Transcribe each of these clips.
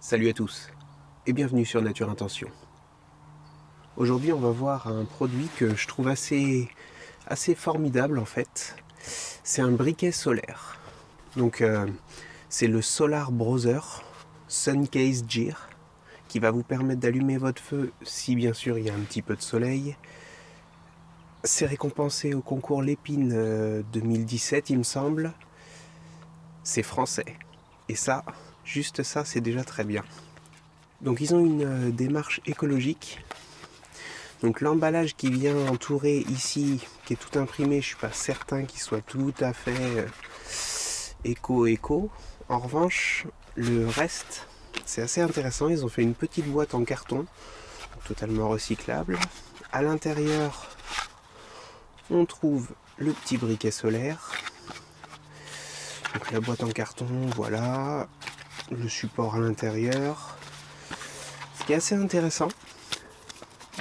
Salut à tous et bienvenue sur Nature Intention. Aujourd'hui on va voir un produit que je trouve assez formidable en fait. C'est un briquet solaire. Donc c'est le Solar Brother Suncase Gear qui va vous permettre d'allumer votre feu si bien sûr il y a un petit peu de soleil. C'est récompensé au concours Lépine 2017 il me semble. C'est français. Et ça, juste ça c'est déjà très bien. Donc ils ont une démarche écologique. Donc l'emballage qui vient entourer ici, qui est tout imprimé, je suis pas certain qu'il soit tout à fait éco. En revanche, le reste, c'est assez intéressant. Ils ont fait une petite boîte en carton, totalement recyclable. À l'intérieur, on trouve le petit briquet solaire. Donc la boîte en carton, voilà. Le support à l'intérieur. Ce qui est assez intéressant,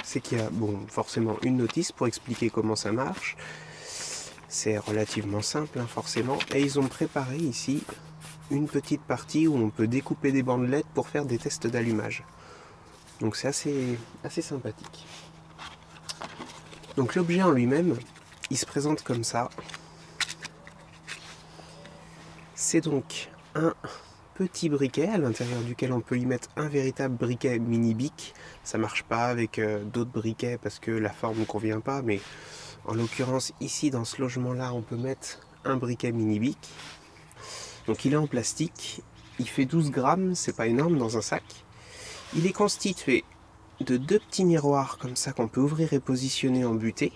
c'est qu'il y a forcément une notice pour expliquer comment ça marche. C'est relativement simple forcément. Et ils ont préparé ici une petite partie où on peut découper des bandelettes pour faire des tests d'allumage. Donc c'est assez sympathique. Donc l'objet en lui-même, il se présente comme ça. C'est donc un petit briquet à l'intérieur duquel on peut y mettre un véritable briquet mini bic. Ça marche pas avec d'autres briquets parce que la forme ne convient pas, mais en l'occurrence ici dans ce logement là on peut mettre un briquet mini bic. Donc il est en plastique, il fait 12 grammes, c'est pas énorme dans un sac. Il est constitué de deux petits miroirs comme ça qu'on peut ouvrir et positionner en butée.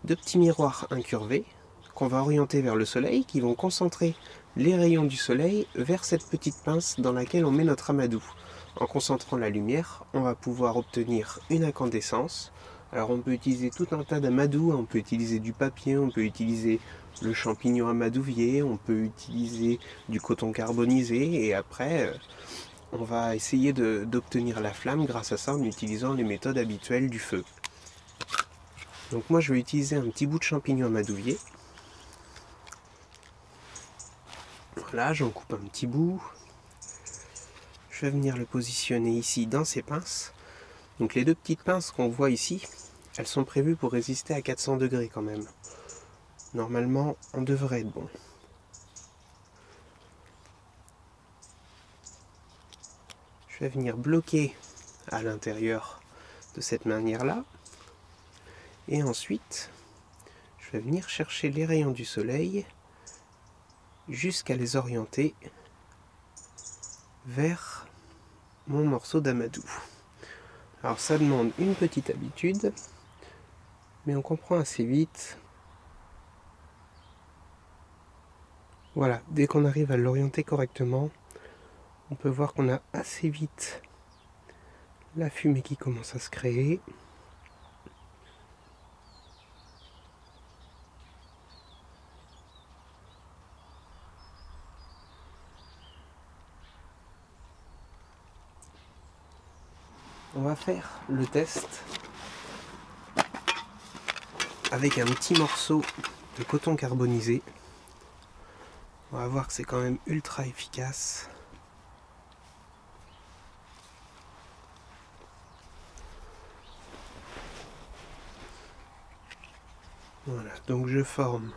Deux petits miroirs incurvés qu'on va orienter vers le soleil, qui vont concentrer les rayons du soleil vers cette petite pince dans laquelle on met notre amadou. En concentrant la lumière, on va pouvoir obtenir une incandescence. Alors on peut utiliser tout un tas d'amadous, on peut utiliser du papier, on peut utiliser le champignon amadouvier, on peut utiliser du coton carbonisé et après on va essayer d'obtenir la flamme grâce à ça en utilisant les méthodes habituelles du feu. Donc moi je vais utiliser un petit bout de champignon amadouvier. Voilà, j'en coupe un petit bout. Je vais venir le positionner ici dans ces pinces. Donc les deux petites pinces qu'on voit ici, elles sont prévues pour résister à 400 degrés quand même. Normalement, on devrait être bon. Je vais venir bloquer à l'intérieur de cette manière-là. Et ensuite, je vais venir chercher les rayons du soleil jusqu'à les orienter vers mon morceau d'amadou. Alors ça demande une petite habitude, mais on comprend assez vite. Voilà, dès qu'on arrive à l'orienter correctement, on peut voir qu'on a assez vite la fumée qui commence à se créer. On va faire le test avec un petit morceau de coton carbonisé. On va voir que c'est quand même ultra efficace. Voilà, donc je forme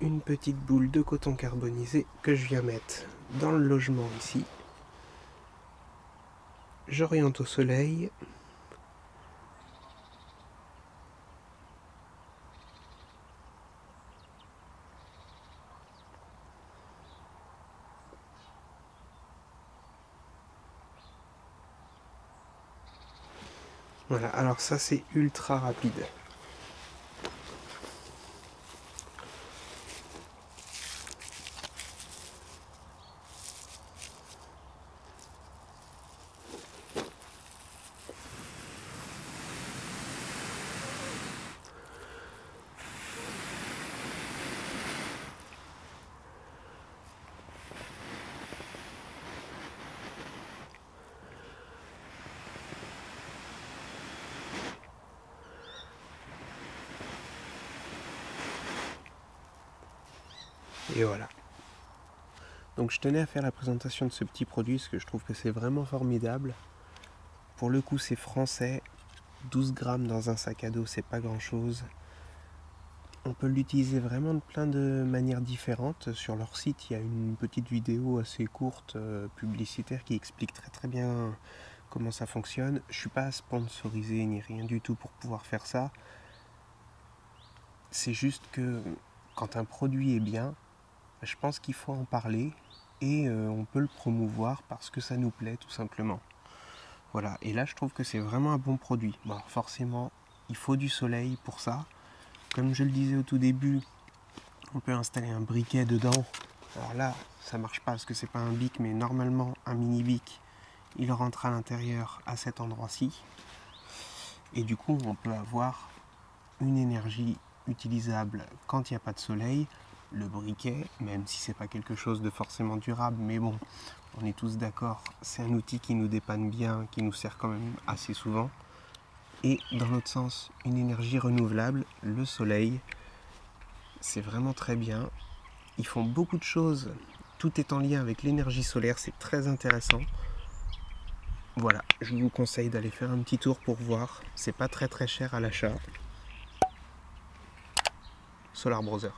une petite boule de coton carbonisé que je viens mettre dans le logement ici. J'oriente au soleil. Voilà, alors ça c'est ultra rapide. Et voilà. Donc je tenais à faire la présentation de ce petit produit parce que je trouve que c'est vraiment formidable. Pour le coup c'est français, 12 grammes dans un sac à dos, c'est pas grand chose. On peut l'utiliser vraiment de plein de manières différentes. Sur leur site, il y a une petite vidéo assez courte, publicitaire, qui explique très bien comment ça fonctionne. Je suis pas sponsorisé ni rien du tout pour pouvoir faire ça. C'est juste que quand un produit est bien, je pense qu'il faut en parler et on peut le promouvoir parce que ça nous plaît tout simplement. Voilà, et là je trouve que c'est vraiment un bon produit. Bon, forcément, il faut du soleil pour ça. Comme je le disais au tout début, on peut installer un briquet dedans. Alors là, ça marche pas parce que c'est pas un bic, mais normalement un mini bic, il rentre à l'intérieur à cet endroit-ci. Et du coup, on peut avoir une énergie utilisable quand il n'y a pas de soleil. Le briquet, même si c'est pas quelque chose de forcément durable, mais bon, on est tous d'accord, c'est un outil qui nous dépanne bien, qui nous sert quand même assez souvent. Et dans l'autre sens, une énergie renouvelable, le soleil, c'est vraiment très bien. Ils font beaucoup de choses, tout est en lien avec l'énergie solaire, c'est très intéressant. Voilà, je vous conseille d'aller faire un petit tour pour voir, c'est pas très cher à l'achat. Solar Brother.